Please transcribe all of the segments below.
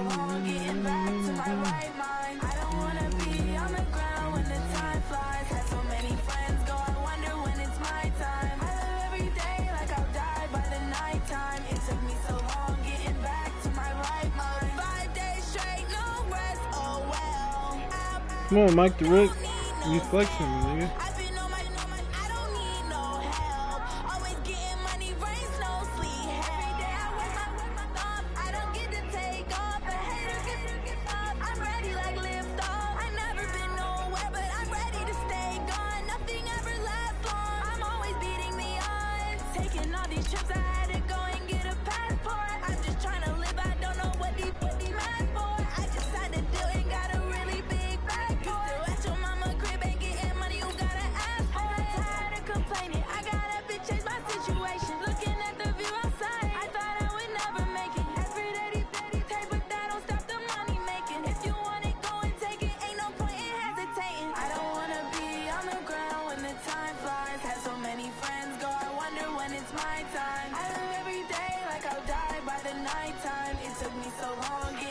long getting back to my right mind. I don't wanna be on the ground when the time flies. Had so many friends go, I wonder when it's my time. I live every day like I'll die by the nighttime. It took me so long getting back to my right mind. 5 days straight, no rest, oh well. Come on, Mike the Rick. You flexing, nigga.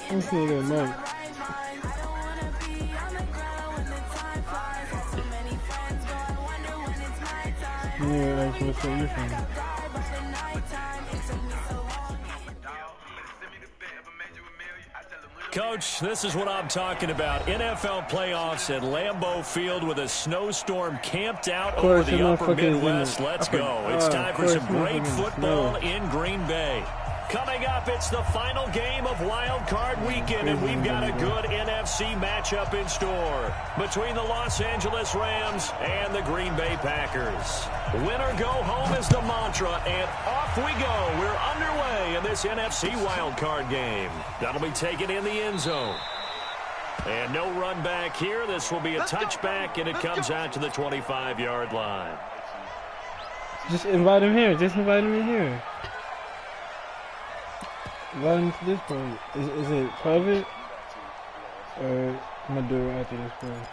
This nigga Mike. Yeah, that's what's up, you're from. Coach, this is what I'm talking about. NFL playoffs at Lambeau Field with a snowstorm camped out over the upper Midwest. Let's go. It's time for some great football in Green Bay. Coming up, it's the final game of Wild Card Weekend, and we've got a good NFC matchup in store between the Los Angeles Rams and the Green Bay Packers. Win or go home is the mantra, and off we go. We're underway in this NFC Wild Card game. That'll be taken in the end zone. And no run back here. This will be a touchback, and it comes out to the 25-yard line. Just invite him here. Just invite him in here. Invite him to this point. Is it private? Or I'm gonna do it after this point.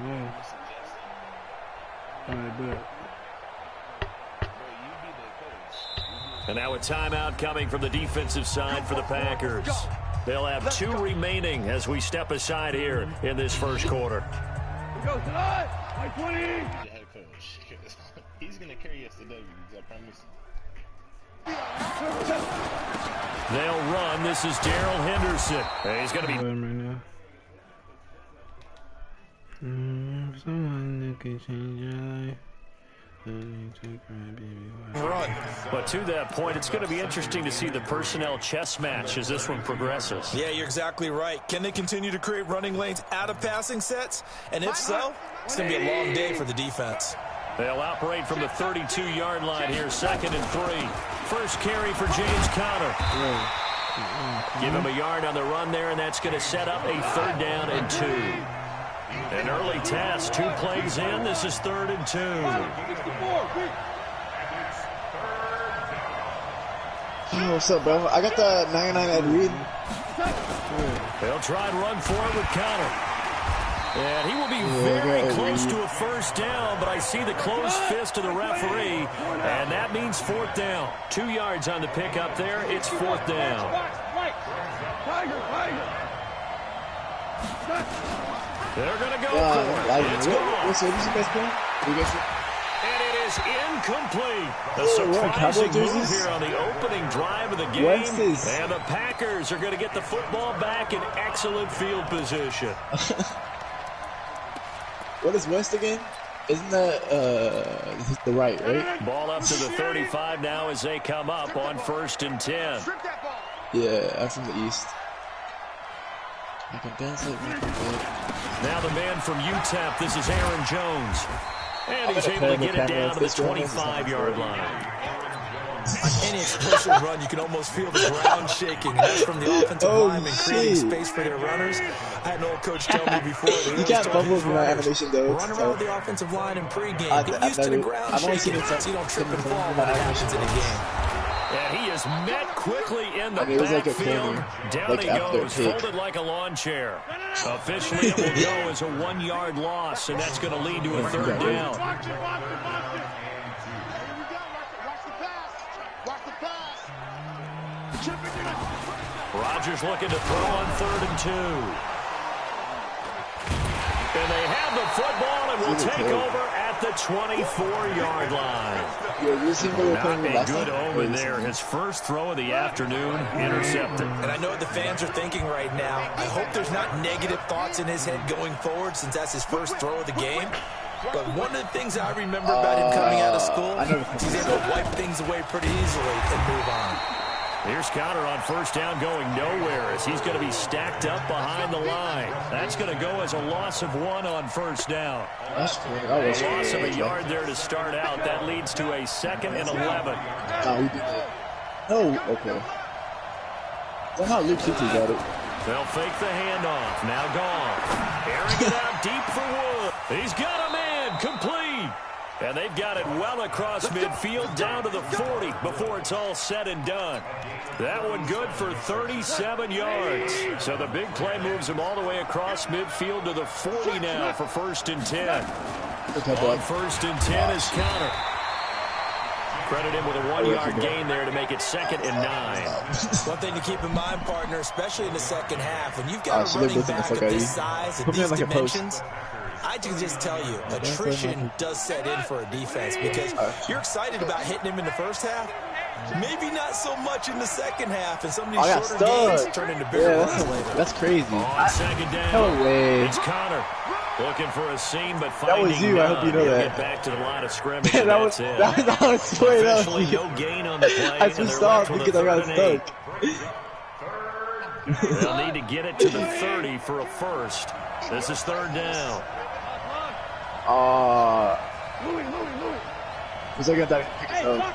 Yeah. Alright, good. And now a timeout coming from the defensive side for the Packers. They'll have 2 remaining as we step aside here in this first quarter. Go tonight, 20. The head coach, he's gonna carry us to W's, I promise. They'll run. This is Darrell Henderson. He's gonna be right now. Someone that can change your life. Run. But to that point, it's going to be interesting to see the personnel chess match as this one progresses. Yeah, you're exactly right. Can they continue to create running lanes out of passing sets? And if so, it's going to be a long day for the defense. They'll operate from the 32-yard line here, 2nd and 3. First carry for James Conner. Give him a yard on the run there, and that's going to set up a 3rd down and 2. An early test, 2 plays in. This is 3rd and 2. Oh, what's up, bro? I got the 99 Ed Reed. They'll try and run forward with Conner. And he will be very close to a 1st down, but I see the closed fist of the referee, and that means 4th down. 2 yards on the pickup there. It's 4th down. They're going to go for it. It's gone. What's the best play? And it is incomplete. A surprising move here on the opening drive of the game. And the Packers are going to get the football back in excellent field position. What is West again? Isn't that the right? Ball up to the 35 now as they come up on 1st and 10. Yeah, I'm from the East. I can dance it. Now the man from UTEP, this is Aaron Jones. And he's able to get it down to the 25-yard line. On any explosive run, you can almost feel the ground shaking. And that's from the offensive linemen creating space for their runners. I had an old coach tell me before. You can't bumble from my animation, though. Run around the offensive line in pregame. Get used to the ground shaking so you don't trip and fall when it happens in the game. And he is met quickly in the backfield. Down he goes, folded like a lawn chair. Officially, it will go as a 1-yard loss, and that's going to lead to a third down. Rodgers looking to throw on 3rd and 2. And they have the football and will take over at the 24-yard line. Not a good omen there. His first throw of the afternoon intercepted. And I know what the fans are thinking right now. I hope there's not negative thoughts in his head going forward since that's his first throw of the game. But one of the things I remember about him coming out of school is he's able to wipe things away pretty easily and move on. Here's Connor on first down going nowhere as he's going to be stacked up behind the line. That's going to go as a loss of 1 on first down. That's cool. A loss of a yard there to start out. That leads to a 2nd and 11. No, he did that. No, okay. That's how Luke City got it. They'll fake the handoff. Now gone. Airing it out deep for Wood. He's got a man complete. And they've got it well across midfield down to the 40 before it's all said and done. That one good for 37 yards. So the big play moves him all the way across midfield to the 40 now for 1st and 10. On 1st and 10 is Connor. Credit him with a 1-yard gain there to make it 2nd and 9. One thing to keep in mind, partner, especially in the second half, when you've got a running back of this size and these dimensions, I can just tell you, attrition does set in for a defense because you're excited about hitting him in the first half. Maybe not so much in the second half, and some of these shorter games turn into bigger runs later. That's crazy. On 2nd down, no way. It's Connor looking for a seam, but finding that was you. I hope you know that. Get back to the line of scrimmage. That was I swear that was you. No gain on the play. I just saw it because I got stuck. They'll need to get it to the 30 for a first. This is 3rd down. Was I gonna pick it up?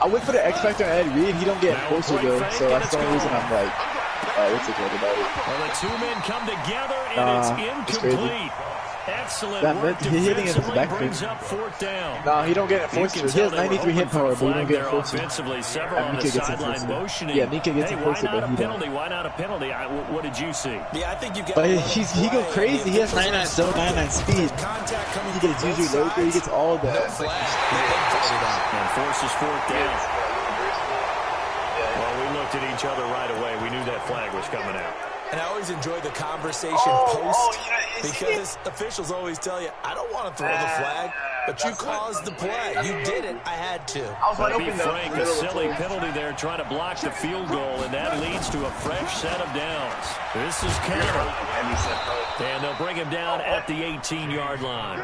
I went for the X Factor and Ed Reed. He don't get closer though, so that's the only reason I'm like, what's it called about it? Well, the 2 men come together and it's incomplete. Excellent work defensively brings up 4th down. No, he don't get it forced. He has 93 hit power, but he don't get it forced. Offensively, several on the sideline motioning. Yeah, Nika gets it forced, but he don't. Why not a penalty? What did you see? Yeah, I think you've got. But he goes crazy. He has 99 speed. He gets usually low. He gets all that. And forces 4th down. Well, we looked at each other right away. We knew that flag was coming out. And I always enjoy the conversation post because officials always tell you, I don't want to throw the flag, but you caused the play. You did it. I had to. To be frank, a silly penalty there trying to block the field goal, and that leads to a fresh set of downs. This is Cameron. And they'll bring him down at the 18-yard line.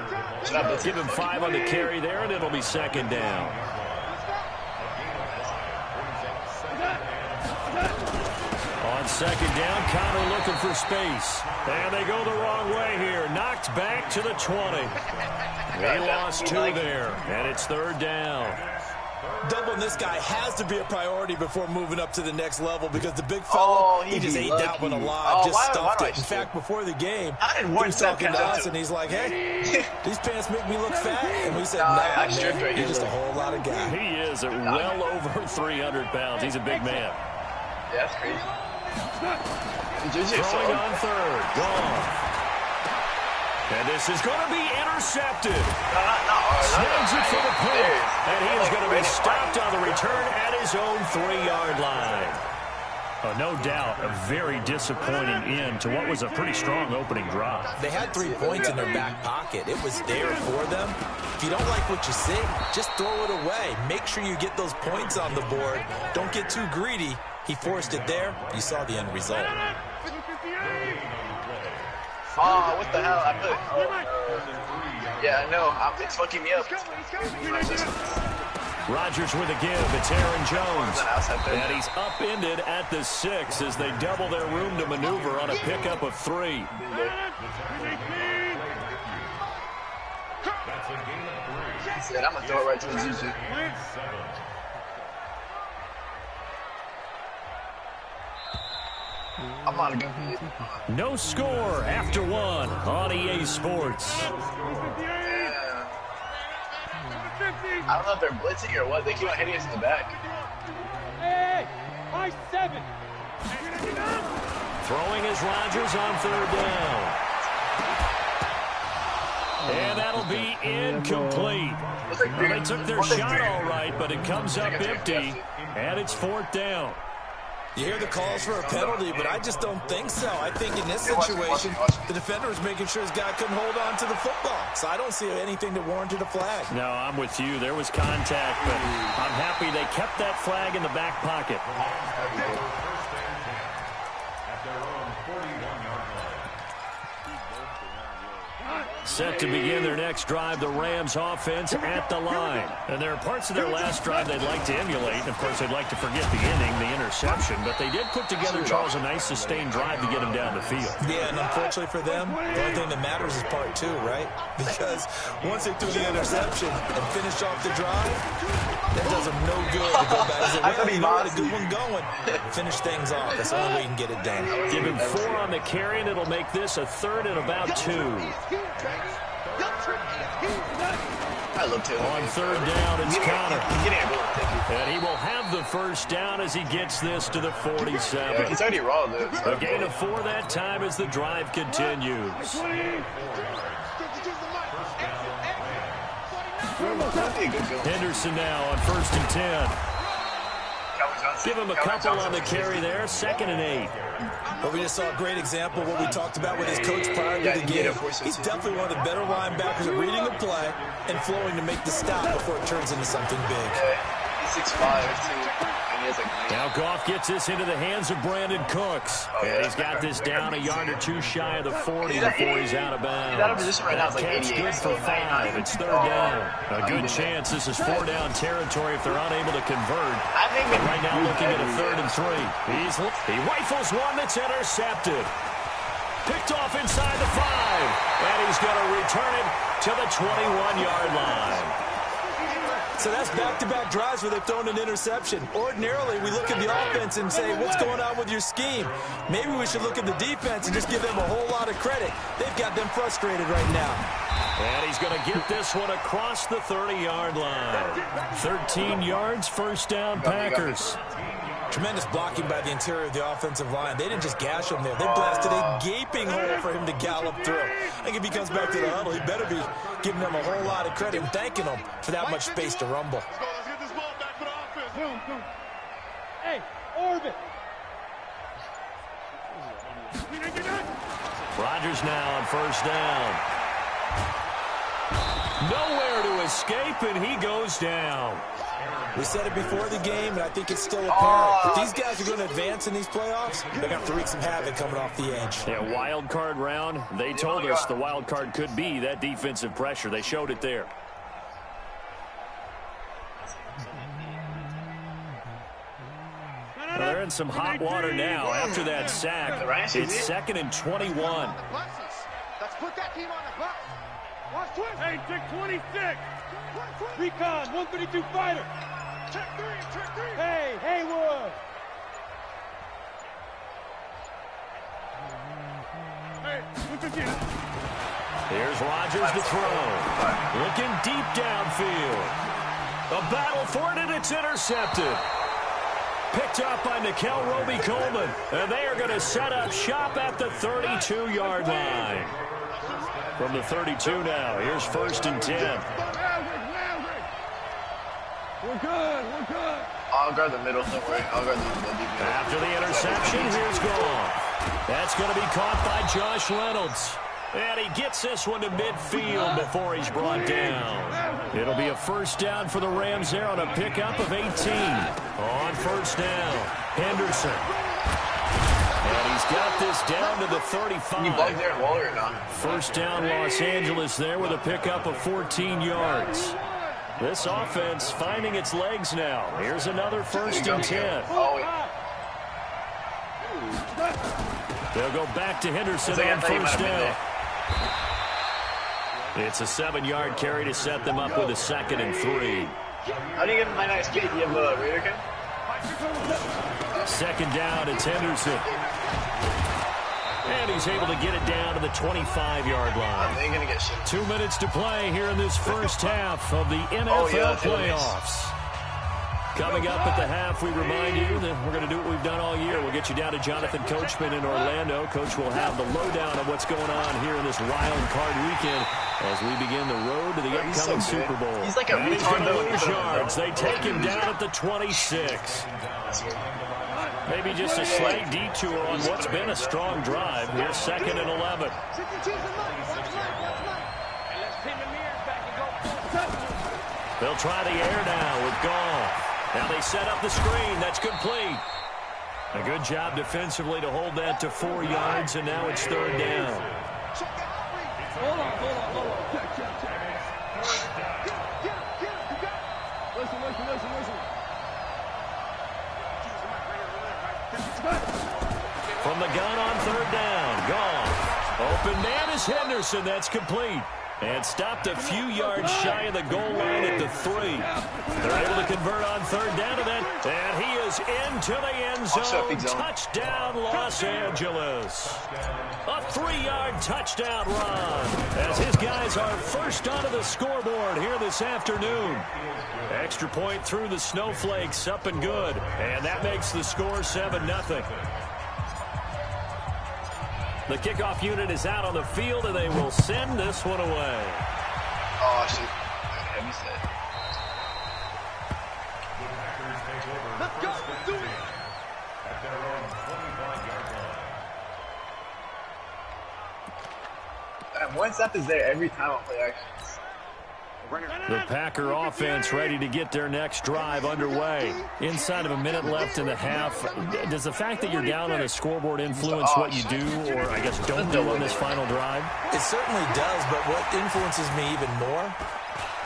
Give him 5 on the carry there, and it'll be 2nd down. On 2nd down, Connor looking for space. And they go the wrong way here. Knocked back to the 20. He lost 2 there, and it's 3rd down. Doubling this guy has to be a priority before moving up to the next level because the big fella, he just ate that one alive, just stuffed it. In fact, before the game, he was talking to us, and he's like, hey, these pants make me look fat. And we said, nah, man, he's just a whole lot of guy. He is at well over 300 pounds. He's a big man. Yeah, that's crazy. Throwing on 3rd. Gone. And this is going to be intercepted. Snags it for the punt. And he is going to be stopped on the return at his own 3-yard line. No doubt a very disappointing end to what was a pretty strong opening drive. They had 3 points in their back pocket. It was there for them. If you don't like what you see, just throw it away. Make sure you get those points on the board. Don't get too greedy. He forced it there. You saw the end result. Oh, what the hell? I put. Yeah, I know. It's fucking me up. Rodgers with a give. It's Aaron Jones. And he's upended at the 6 as they double their room to maneuver on a pickup of 3. He said, I'm going to throw it right to the Zuzu. I'm out of gun. No score after 1 on EA Sports. I don't know if they're blitzing or what. They keep on hitting us in the back. Hey, high 7. Throwing is Rodgers on 3rd down. And that'll be incomplete. Well, they took their shot all right, but it comes up empty, and it's 4th down. You hear the calls for a penalty, but I just don't think so. I think in this situation, the defender was making sure his guy couldn't hold on to the football. So I don't see anything that warranted a flag. No, I'm with you. There was contact, but I'm happy they kept that flag in the back pocket. Set to begin their next drive, the Rams offense at the line. And there are parts of their last drive they'd like to emulate. And, of course, they'd like to forget the inning, the interception. But they did put together, Charles, a nice sustained drive to get him down the field. Yeah, and unfortunately for them, the only thing that matters is part 2, right? Because once they threw the interception and finished off the drive, that does them no good to go back and say, well, you know what, a good one going. Finish things off. That's the only way you can get it done. Give him 4 on the carry, and it'll make this a 3rd and about 2. I love Taylor. On 3rd down, it's Connor. And he will have the 1st down as he gets this to the 47. Yeah, he's already raw, though. A gain of 4 that time as the drive continues. Henderson now on 1st and 10. Give him a couple on the carry there. 2nd and 8. But we just saw a great example of what we talked about with his coach prior to the game. He's definitely one of the better linebackers at reading the play and flowing to make the stop before it turns into something big. He's 6'5", too. Now Goff gets this into the hands of Brandon Cooks. And he's got this down a yard or 2 shy of the 40 before he's out of bounds. Catch good for 5. It's 3rd down. A good chance this is 4-down territory if they're unable to convert. But right now looking at a 3rd and 3. He rifles one that's intercepted. Picked off inside the 5. And he's going to return it to the 21-yard line. So that's back-to-back drives where they've thrown an interception. Ordinarily, we look at the offense and say, what's going on with your scheme? Maybe we should look at the defense and just give them a whole lot of credit. They've got them frustrated right now. And he's going to get this one across the 30-yard line. 13 yards, 1st down, Packers. Tremendous blocking by the interior of the offensive line. They didn't just gash him there. They blasted a gaping hole for him to gallop through. I think if he comes back to the huddle, he better be giving them a whole lot of credit and thanking them for that much space to rumble. Let's get this ball back for the offense. Hey, orbit. Rodgers now on 1st down. Nowhere to escape, and he goes down. We said it before the game, and I think it's still apparent. If these guys are going to advance in these playoffs, they're going to have to wreak some havoc coming off the edge. Yeah, wild card round. They told us the wild card could be that defensive pressure. They showed it there. Well, they're in some hot water now after that sack. It's 2nd and 21. Let's put that team on the bus. Watch twist. Hey, check 26. Recon, 132 fighter. Check 3, check 3. Hey, Haywood. Hey, look again. Here's Rodgers to throw. Looking deep downfield. A battle for it, and it's intercepted. Picked up by Nickel Roby-Coleman. And they are going to set up shop at the 32-yard line. From the 32 now, here's 1st and 10. We're good, we're good. I'll guard the middle, don't worry. I'll guard the deep. After the interception, here's Goff. That's going to be caught by Josh Reynolds. And he gets this one to midfield before he's brought down. It'll be a 1st down for the Rams there on a pickup of 18. On 1st down, Henderson. And he's got this down to the 35. Can you block Darren Waller or not? 1st down, Los Angeles there with a pickup of 14 yards. This offense finding its legs now. Here's another 1st and 10. They'll go back to Henderson on 1st down. It's a 7-yard carry to set them up with a 2nd and 3. How do you get my nice kid? Do you have a Raider cam? 2nd down, it's Henderson. And he's able to get it down to the 25-yard line. They ain't gonna get shit. 2 minutes to play here in this first half of the NFL playoffs. Coming up at the half, we remind you that we're going to do what we've done all year. We'll get you down to Jonathan Coachman in Orlando. Coach will have the lowdown of what's going on here in this wild card weekend as we begin the road to the upcoming Super Bowl. He's like a retard though. Yards. They take him down at the 26. Maybe just a slight detour on what's been a strong drive. Here's 2nd and 11. They'll try the air now with Goff. Now they set up the screen. That's complete. A good job defensively to hold that to 4 yards, and now it's 3rd down. Hold on. Listen. From the gun on 3rd down. Goff. Open man is Henderson. That's complete. And stopped a few yards shy of the goal line at the 3. They're able to convert on 3rd down to that. And he is into the end zone. Touchdown, Los Angeles. A 3-yard touchdown run as his guys are first onto the scoreboard here this afternoon. Extra point through the snowflakes, up and good. And that makes the score 7-0. The kickoff unit is out on the field, and they will send this one away. Oh, shit. Heavy set. Let's go. Let's do it. And one step is there every time I play actions. The Packer offense ready to get their next drive underway. Inside of a minute left in the half. Does the fact that you're down on the scoreboard influence what you do, or I guess don't do on this final drive? It certainly does, but what influences me even more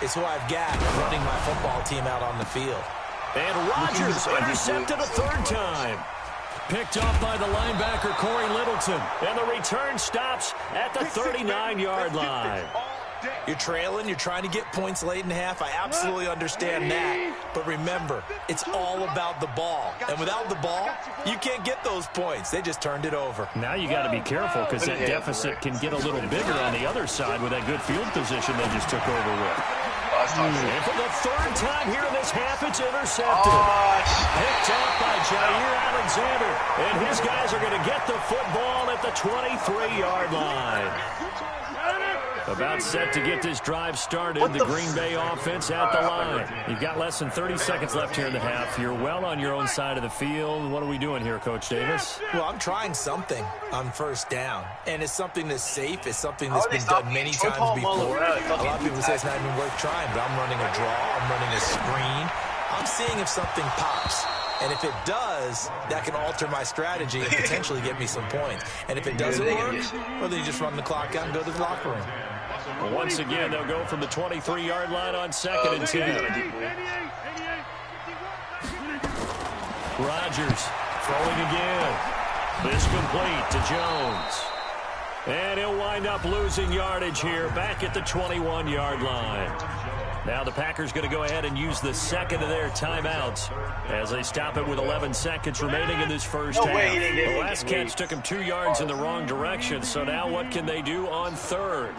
is who I've got running my football team out on the field. And Rodgers intercepted a 3rd time. Picked off by the linebacker, Corey Littleton. And the return stops at the 39-yard line. You're trailing. You're trying to get points late in half. I absolutely understand that. But remember, it's all about the ball. And without the ball, you can't get those points. They just turned it over. Now you got to be careful because that deficit can get a little bigger on the other side with that good field position they just took over with. And for the 3rd time here in this half, it's intercepted. Picked off by Jair Alexander. And his guys are going to get the football at the 23-yard line. About set to get this drive started. The Green Bay offense at the line. You've got less than 30 seconds left here in the half. You're well on your own side of the field. What are we doing here, Coach Davis? Well, I'm trying something on 1st down. And it's something that's safe. It's something that's been done many times before. A lot of people say it's not even worth trying, but I'm running a draw. I'm running a screen. I'm seeing if something pops. And if it does, that can alter my strategy and potentially get me some points. And if it doesn't work, well, then you just run the clock out and go to the locker room. Well, once again, they'll go from the 23-yard line on 2nd and 10. Rodgers throwing again. This complete to Jones. And he'll wind up losing yardage here back at the 21-yard line. Now the Packers going to go ahead and use the 2nd of their timeouts as they stop it with 11 seconds remaining in this first half. The last catch took him 2 yards in the wrong direction, so now what can they do on 3rd?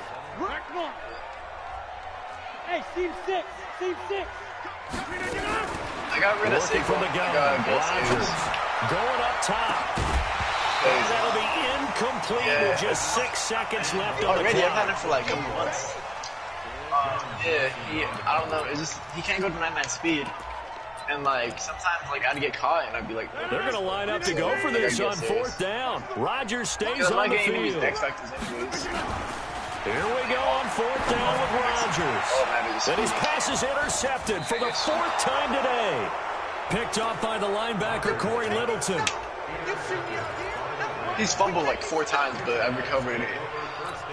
Hey, Team 6. Team 6. I got rid of Working from the gun. Rodgers going up top. And that'll be incomplete with just 6 seconds left on the clock. I've had him for like a couple months. I don't know. It's just he can't go to 99 speed, and like sometimes like I'd get caught and I'd be like, they're going to line up to go for this on 4th down. Rodgers stays on the field. Here we go on 4th down with Rodgers. And his pass is intercepted for the 4th time today. Picked off by the linebacker, Corey Littleton. He's fumbled like 4 times, but I've recovered it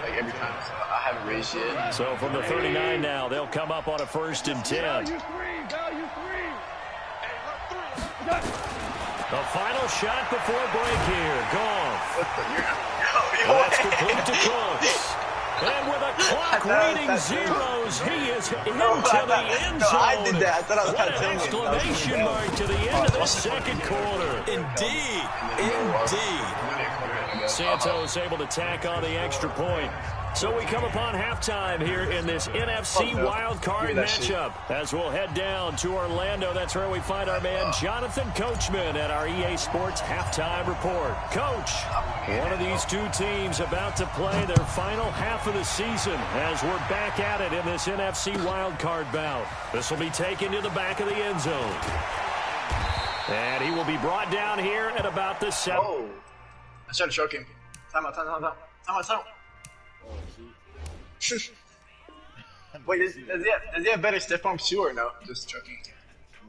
like every time. So I haven't raised yet. So from the 39 now, they'll come up on a 1st and 10. The final shot before break here. Goff. That's complete to Cooks. And with a clock reading zeros, he is into the end zone. I did that. I thought I was What an exclamation mark to the end of the 2nd quarter. Indeed. Indeed. Santos able to tack on the extra point. So we come upon halftime here in this NFC wildcard matchup. As we'll head down to Orlando, that's where we find our man Jonathan Coachman at our EA Sports Halftime Report. Coach, one of these two teams about to play their final half of the season as we're back at it in this NFC wildcard bout. This will be taken to the back of the end zone. And he will be brought down here at about the 7. Oh, I started choking. Time out. Wait, does he have better stiff arms too, or no? Just choking?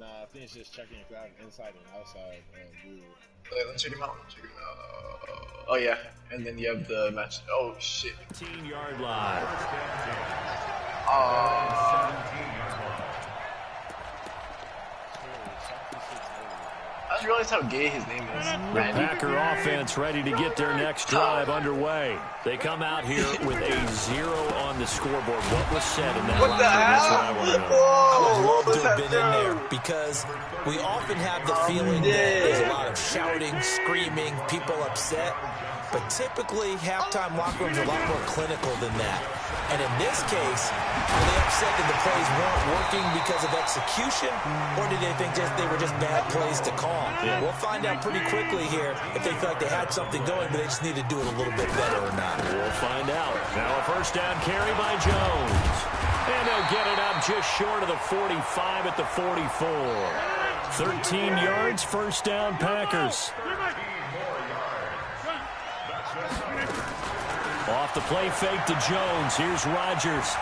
Nah, I think it's just checking if out inside and outside. Let's check him out. Oh yeah, and then you have the match. Oh shit. 15-yard line. I just realized how gay his name is. The Packer offense ready to get their next drive underway. They come out here with a 0 on the scoreboard. What was said in that line? That's what I want to know. I would love to have been in there because we often have the feeling that there's a lot of shouting, screaming, people upset. But typically, halftime locker rooms are a lot more clinical than that. And in this case, are they upset that the plays weren't working because of execution, or did they think they were just bad plays to call? Yeah. We'll find out pretty quickly here if they feel like they had something going, but they just need to do it a little bit better or not. We'll find out. Now a first down carry by Jones. And they'll get it up just short of the 45 at the 44. 13 yards, first down, Packers. Off the play fake to Jones. Here's Rodgers.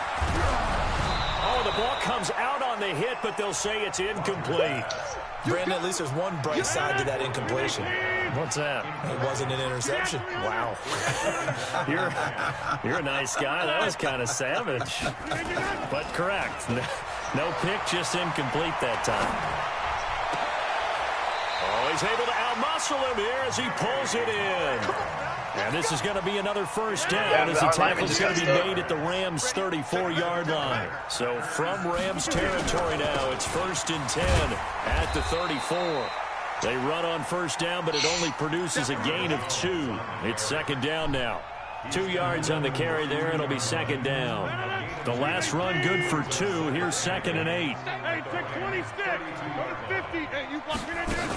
Oh, the ball comes out on the hit, but they'll say it's incomplete. Brandon, at least there's one bright side to that incompletion. What's that? It wasn't an interception. Wow. You're a nice guy. That was kind of savage. But correct. No pick, just incomplete that time. Oh, he's able to outmuscle him here as he pulls it in. And this is going to be another first down as the tackle is going to be made at the Rams' 34-yard line. So from Rams territory now, it's 1st and 10 at the 34. They run on first down, but it only produces a gain of 2. It's 2nd down now. 2 yards on the carry there. It'll be 2nd down. The last run good for 2. Here's 2nd and 8. Hey, take 20 sticks. Go to 50. Hey, you blocking it in?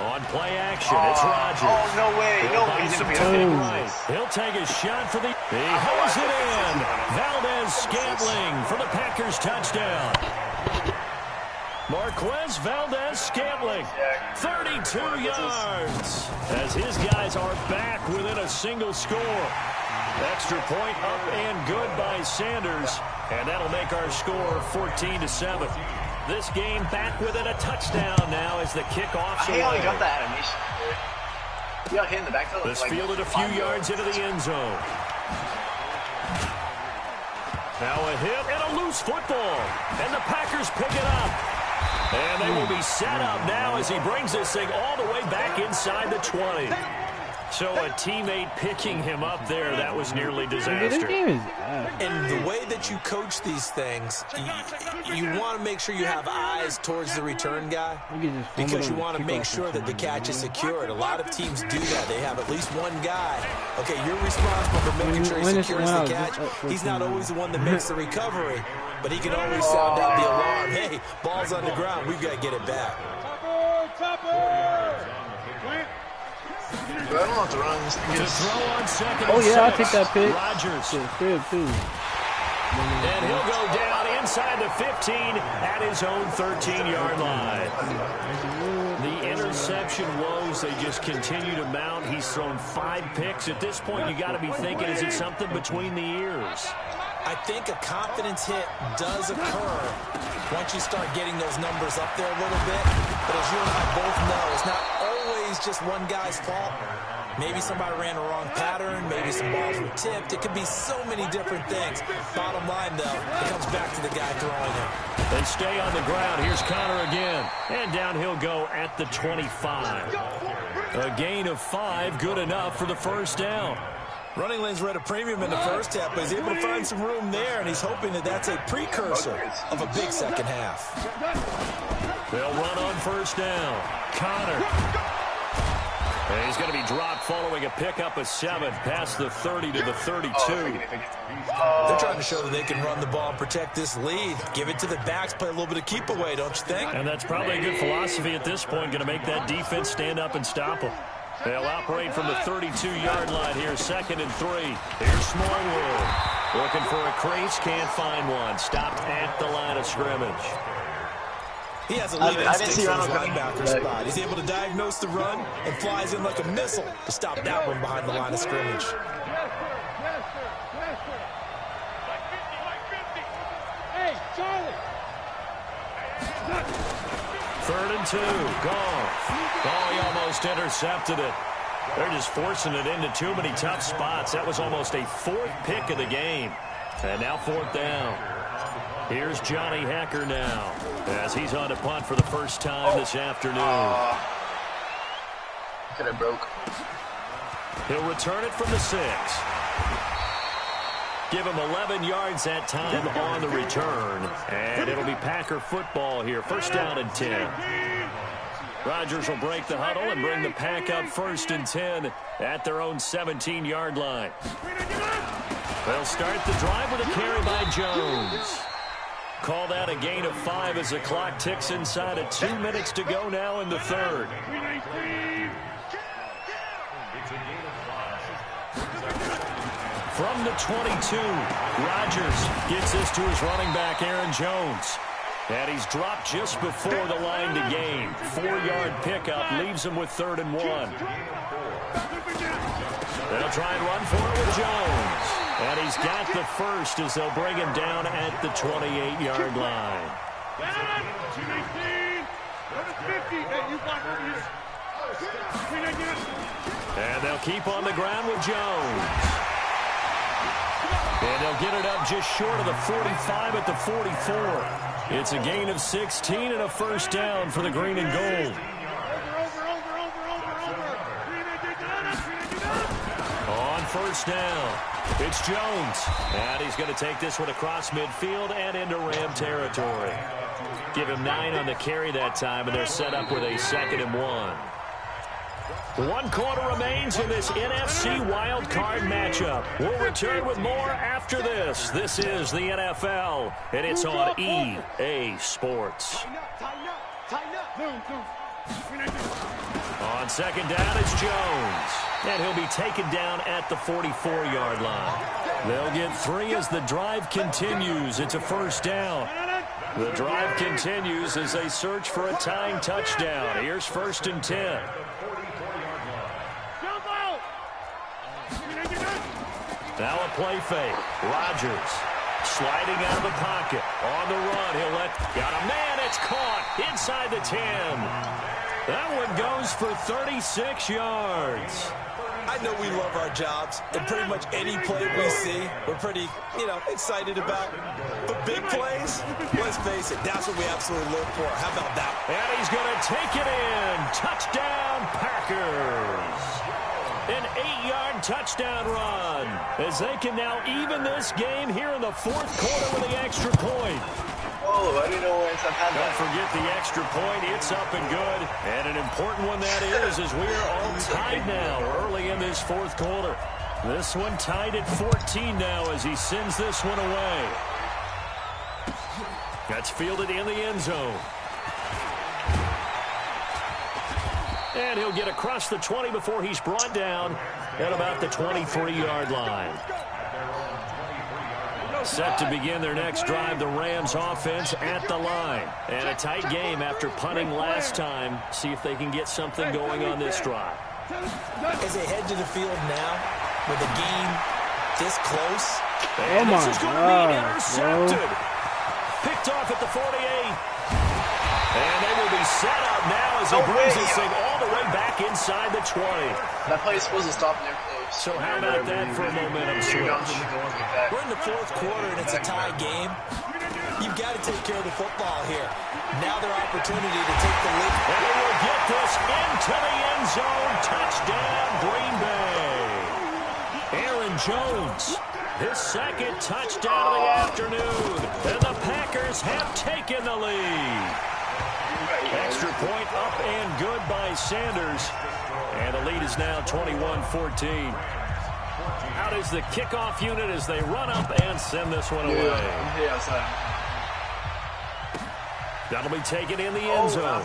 On play action, it's Rodgers. Oh, no way. No, he's going to be right. He'll take a shot for the... He holds it in. Valdez-Scantling for the Packers touchdown. Marquez Valdez-Scantling, 32 yards. As his guys are back within a single score. Extra point up and good by Sanders. And that'll make our score 14-7. This game back within a touchdown now as the kickoff's away. He only got that animation. He got hit in the backfield. This fielded a few yards into the end zone. Now a hit and a loose football. And the Packers pick it up. And they will be set up now as he brings this thing all the way back inside the 20. So a teammate picking him up there, that was nearly disaster. And the way that you coach these things, you want to make sure you have eyes towards the return guy because you want to make sure that the catch is secured. A lot of teams do that. They have at least one guy. Okay, you're responsible for making sure he secures the catch. He's not always the one that makes the recovery, but he can always sound out the alarm. Hey, ball's on the ground. We've got to get it back. I don't know what to run. To throw on second. Oh yeah, I'll take that pick. Rodgers. Good too. And he'll go down inside the 15 at his own 13-yard line. The interception woes, they just continue to mount. He's thrown 5 picks. At this point, you got to be thinking, is it something between the ears? I think a confidence hit does occur once you start getting those numbers up there a little bit. But as you and I both know, it's not always just one guy's fault. Maybe somebody ran a wrong pattern. Maybe some balls were tipped. It could be so many different things. Bottom line, though, it comes back to the guy throwing it. They stay on the ground. Here's Connor again. And down he'll go at the 25. A gain of 5, good enough for the first down. Running lanes were at a premium in the first half, but he's able to find some room there, and he's hoping that that's a precursor of a big second half. They'll run on first down. Connor. And he's going to be dropped following a pickup of 7 past the 30 to the 32. They're trying to show that they can run the ball and protect this lead. Give it to the backs, play a little bit of keep away, don't you think? And that's probably a good philosophy at this point, going to make that defense stand up and stop them. They'll operate from the 32-yard line here, 2nd and 3. Here's Smallwood. Looking for a crease, can't find one. Stopped at the line of scrimmage. He has a lead instinct from his linebacker spot. He's able to diagnose the run and flies in like a missile to stop that one behind the line of scrimmage. Hey, Charlie! 3rd and 2. Gone. Oh, he almost intercepted it. They're just forcing it into too many tough spots. That was almost a 4th pick of the game. And now 4th down. Here's Johnny Hecker now as he's on to punt for the first time this afternoon. Could have broke. He'll return it from the 6. Give him 11 yards that time on the return. And it'll be Packer football here. 1st down and 10. Rodgers will break the huddle and bring the Pack up 1st and 10 at their own 17-yard line. They'll start the drive with a carry by Jones. Call that a gain of 5 as the clock ticks inside of 2 minutes to go now in the 3rd. From the 22, Rodgers gets this to his running back, Aaron Jones. And he's dropped just before the line to gain. 4-yard pickup leaves him with 3rd and 1. They'll try and run for it with Jones. And he's got the first as they'll bring him down at the 28-yard line. And they'll keep on the ground with Jones. And they'll get it up just short of the 45 at the 44. It's a gain of 16 and a 1st down for the green and gold. On 1st down, it's Jones. And he's going to take this one across midfield and into Ram territory. Give him 9 on the carry that time, and they're set up with a 2nd and 1. 1 quarter remains in this NFC wildcard matchup. We'll return with more after this. This is the NFL, and it's on EA Sports. On 2nd down, it's Jones. And he'll be taken down at the 44-yard line. They'll get 3 as the drive continues. It's a 1st down. The drive continues as they search for a tying touchdown. Here's 1st and 10. Now a play fake. Rodgers sliding out of the pocket. On the run, he'll got a man. It's caught inside the 10. That one goes for 36 yards. I know we love our jobs, and pretty much any play we see, we're pretty, excited about. But big plays, let's face it, that's what we absolutely look for. How about that? And he's going to take it in. Touchdown, Packers. An 8-yard touchdown run as they can now even this game here in the 4th quarter with the extra point. Oh, I didn't know where it's happened. Don't forget the extra point. It's up and good. And an important one that is as we are all tied now early in this 4th quarter. This one tied at 14 now as he sends this one away. That's fielded in the end zone. And he'll get across the 20 before he's brought down at about the 23-yard line. Set to begin their next drive, the Rams offense at the line. And a tight game after punting last time. See if they can get something going on this drive. As they head to the field now, with the game this close. And this is going to be intercepted. Picked off at the 48. And they will be set up now as he brings this thing all the way back inside the 20. That play is supposed to stop near close. So how about that for a momentum switch? We're in the 4th quarter and it's a tie game. You've got to take care of the football here. Now their opportunity to take the lead. And they will get this into the end zone. Touchdown, Green Bay. Aaron Jones, his 2nd touchdown of the afternoon. And the Packers have taken the lead. Extra point up and good by Sanders. And the lead is now 21-14. Out is the kickoff unit as they run up and send this one away. That'll be taken in the end zone.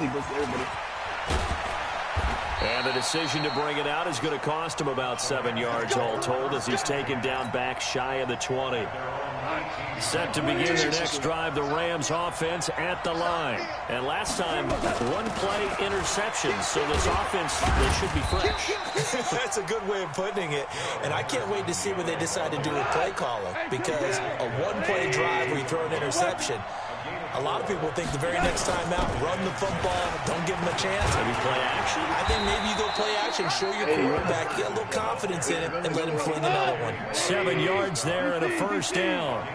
And the decision to bring it out is going to cost him about 7 yards all told as he's taken down back shy of the 20. Set to begin their next drive, the Rams offense at the line. And last time, one-play interception, so this offense, they should be fresh. That's a good way of putting it. And I can't wait to see what they decide to do with play calling, because a one-play drive where you throw an interception, a lot of people think the very next time out, run the football, don't give them a chance. Maybe play action? I think maybe you go play action, show your quarterback, get a little confidence in it, and let him fling another one. 7 yards there and a first down.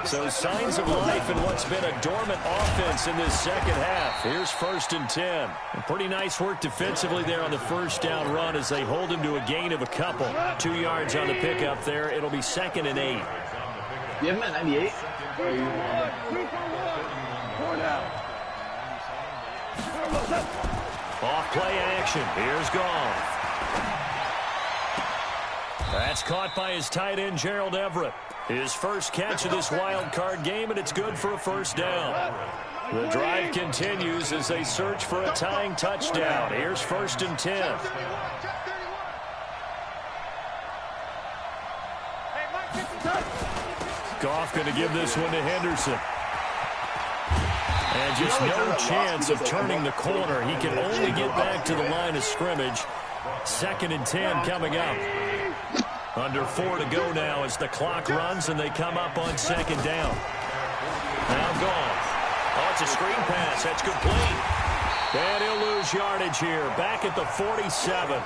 So signs of life in what's been a dormant offense in this second half. Here's 1st and 10. And pretty nice work defensively there on the first down run as they hold him to a gain of a couple. 2 yards on the pickup there. It'll be 2nd and 8. You have him at 98? Off play action. Here's Goff. That's caught by his tight end, Gerald Everett. His first catch of this wild card game, and it's good for a first down. The drive continues as they search for a tying touchdown. Here's 1st and 10. Goff going to give this one to Henderson. And just no chance of turning the corner. He can only get back to the line of scrimmage. 2nd and 10 coming up. Under 4 to go now as the clock runs and they come up on 2nd down. Now Goff. Oh, it's a screen pass. That's complete. And he'll lose yardage here. Back at the 47.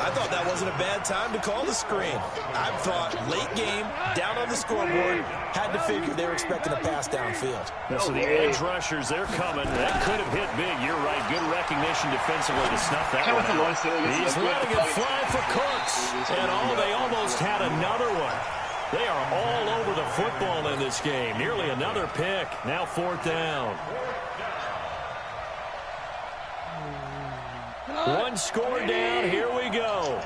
I thought that wasn't a bad time to call the screen. I thought late game, down on the scoreboard, had to figure they were expecting a pass downfield. So the edge rushers, they're coming. That could have hit big. You're right. Good recognition defensively to snuff that one out. He's letting it fly for Cooks. And they almost had another one. They are all over the football in this game. Nearly another pick. Now 4th down. One score down. Here we go.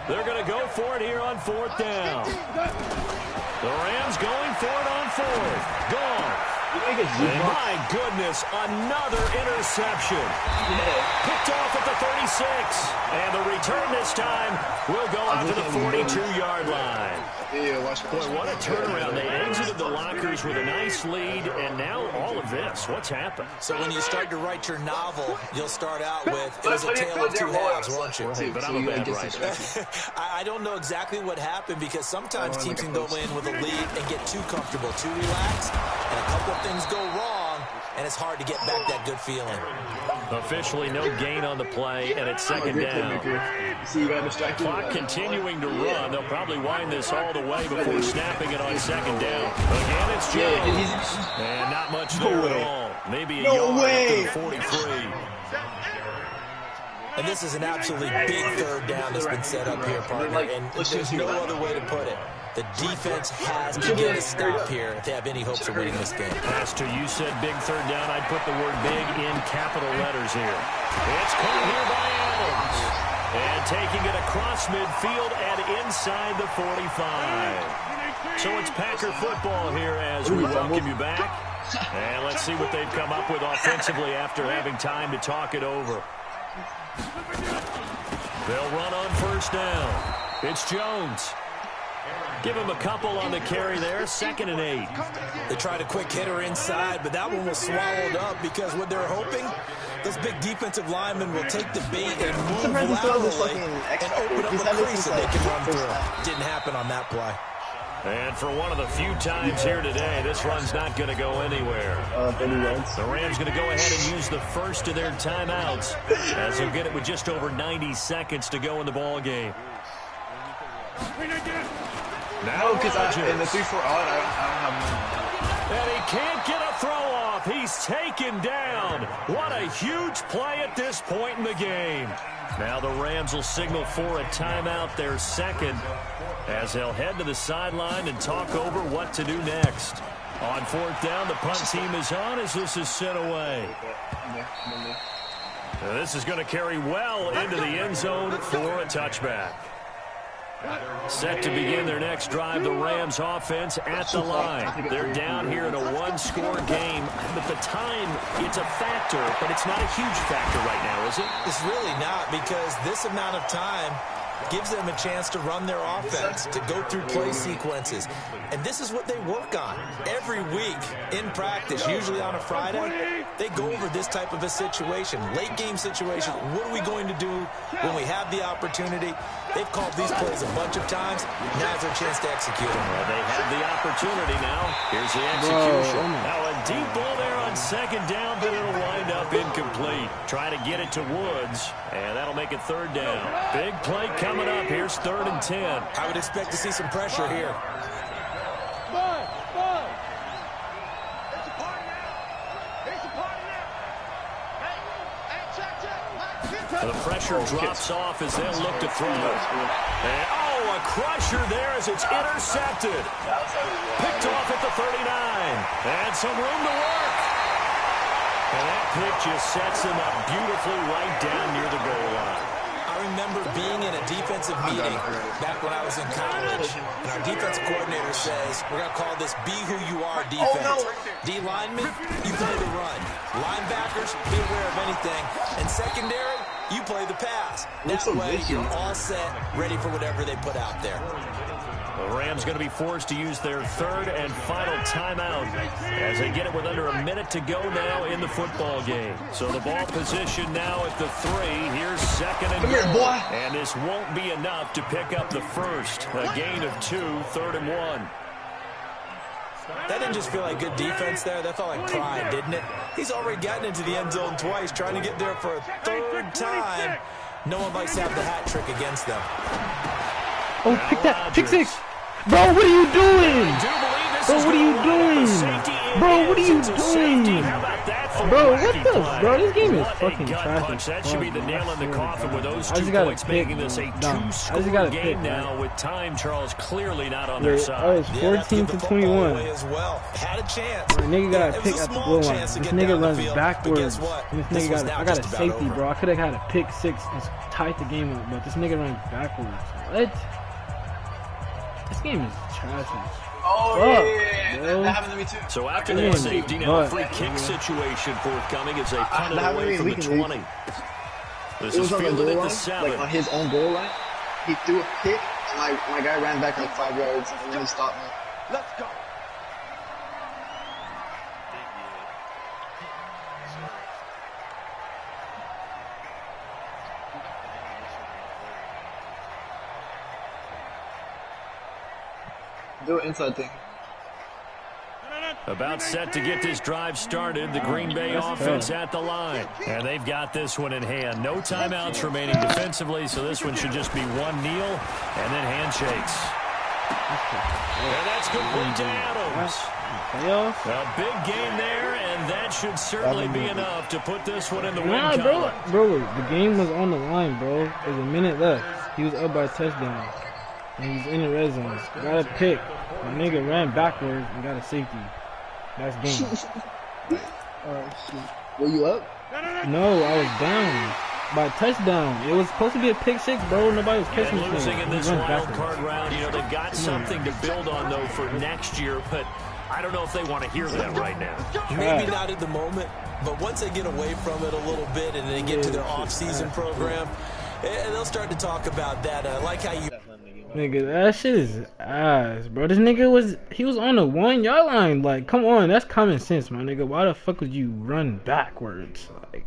They're going to go for it here on 4th down. The Rams going for it on 4th. Gone. And my goodness, another interception. Picked off at the 36. And the return this time will go out to the 42-yard line. Boy, what a turnaround. They exited the lockers with a nice lead, and now all of this. What's happened? So when you start to write your novel, you'll start out with, it was a tale of two halves, won't you? Hey, but I'm a bad writer. I don't know exactly what happened, because sometimes teams can go in with a lead and get too comfortable, too relaxed, and a couple of things go wrong, and it's hard to get back that good feeling. Officially no gain on the play, and it's 2nd down. Clock continuing to run. They'll probably wind this all the way before snapping it on 2nd down. Again, it's Jones. And not much there at all. Maybe a yard to the 43. And this is an absolutely big 3rd down that's been set up here, partner, and there's no other way to put it. The defense has to get a stop here if they have any hopes of winning this game. Pastor, you said big 3rd down. I'd put the word big in capital letters here. It's caught here by Adams. And taking it across midfield and inside the 45. So it's Packer football here as we welcome you back. And let's see what they've come up with offensively after having time to talk it over. They'll run on 1st down. It's Jones. Give him a couple on the carry there. 2nd and 8. They tried a quick hitter inside, but that one was swallowed up because what they're hoping, those big defensive linemen will take the bait and move laterally and open up a crease that they can run through. Didn't happen on that play. And for one of the few times here today, this run's not going to go anywhere. The Rams going to go ahead and use the first of their timeouts as they'll get it with just over 90 seconds to go in the ball game. No, because in the 3-4 odd, I don't have money. And he can't get a throw off. He's taken down. What a huge play at this point in the game. Now the Rams will signal for a timeout, their 2nd, as they'll head to the sideline and talk over what to do next. On fourth down, the punt team is on as this is sent away. Now this is going to carry well into the end zone for a touchback. Set to begin their next drive, the Rams offense at the line. They're down here in a one-score game, but the time, it's a factor, but it's not a huge factor right now, is it? It's really not, because this amount of time gives them a chance to run their offense, to go through play sequences. And this is what they work on every week in practice, usually on a Friday. They go over this type of a situation, late game situation. What are we going to do when we have the opportunity? They've called these plays a bunch of times. Now's their chance to execute them. Well, they have the opportunity now. Here's the execution. Now a deep ball there on second down, but it'll wind up incomplete. Try to get it to Woods, and that'll make it third down. Big play coming up. Here's 3rd and 10. I would expect to see some pressure here. The pressure drops off as they'll look to throw. And, a crusher there as it's intercepted. Picked off at the 39. And some room to work. And that pick just sets him up beautifully right down near the goal line. I remember being in a defensive meeting back when I was in college, and our defensive coordinator says, we're going to call this be who you are defense. D linemen, you play the run. Linebackers, be aware of anything. And secondary, you play the pass. That way, you're all set, ready for whatever they put out there. The Rams going to be forced to use their 3rd and final timeout as they get it with under a minute to go now in the football game. So the ball position now at the 3. Here's 2nd and goal. And this won't be enough to pick up the first. A gain of 2, 3rd and 1. That didn't just feel like good defense there. That felt like pride, didn't it? He's already gotten into the end zone twice, trying to get there for a 3rd time. No one likes to have the hat trick against them. Oh, pick that. Pick 6. Bro, what are you doing? Bro, what are you doing? Bro, what are you doing? Bro, what the? Bro, this game is fucking trash. That should be the nail in the coffin with those 2 points, making this a 2-score game now with time, Charles, clearly not on their side. Oh, it's 14 to 21. Had a chance. My nigga got a pick at the goal line. This nigga runs backwards. This nigga I got a safety, bro. I could have had a pick 6 and tied the game up, but this nigga runs backwards. What? This game is trash. Oh, yeah. That happened to me too. So after that safety, now a free kick situation forthcoming as they punt it away from the 20. This is fielded at the 7. Like on his own goal line, he threw a pick, and my guy ran back like 5 yards and then stopped me. Let's go. Do an inside thing. About set to get this drive started, the Green Bay offense at the line. And they've got this one in hand. No timeouts remaining defensively, so this one should just be one kneel and then handshakes. And that's complete to Adams. A big game there, and that should certainly be enough to put this one in the win column. Bro, the game was on the line, bro. There's a minute left. He was up by a touchdown. And he's in the red zone. Got a pick. My nigga ran backwards and got a safety. That's game. Oh, shit. Were you up? No, I was down by a touchdown. It was supposed to be a pick 6, bro. Nobody was catching this. Losing in this wild card round, you know, they've got something to build on, though, for next year. But I don't know if they want to hear that right now. Maybe not at the moment, but once they get away from it a little bit and they get to their off-season program, and they'll start to talk about that. I like how you... Nigga, that shit is ass, bro. This nigga was on the 1 yard line. Like, come on, that's common sense, my nigga. Why the fuck would you run backwards? Like,